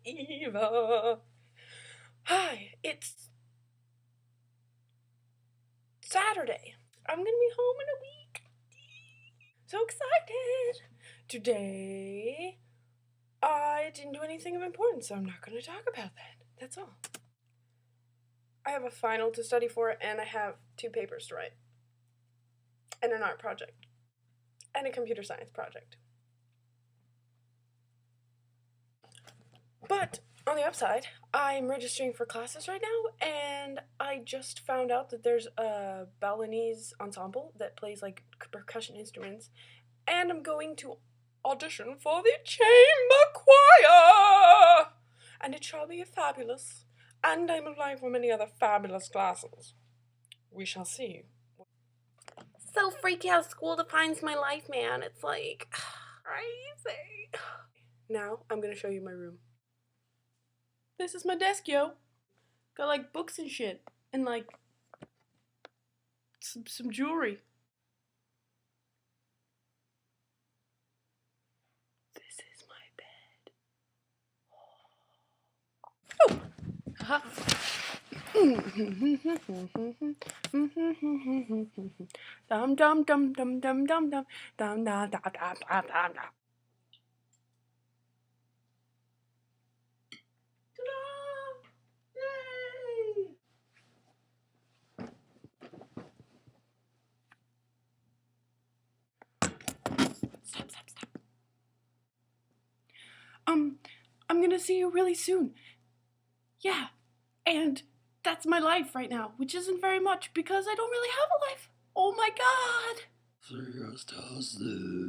Eva. Hi, it's Saturday. I'm gonna be home in a week. So excited. Today, I didn't do anything of importance, so I'm not gonna talk about that. That's all. I have a final to study for, and I have 2 papers to write, and an art project, and a computer science project. But on the upside, I'm registering for classes right now, and I just found out that there's a Balinese ensemble that plays like percussion instruments, and I'm going to audition for the chamber choir, and it shall be fabulous, and I'm applying for many other fabulous classes. We shall see. So freaky how school defines my life, man. It's like crazy. Now I'm gonna show you my room. This is my desk, yo. Got like books and shit, and like some jewelry. This is my bed. Oh! Haha. Dum dum dum dum dum dum dum dum da da da da da da. Stop. I'm gonna see you really soon. Yeah, and that's my life right now, which isn't very much because I don't really have a life. Oh my god! Seriously.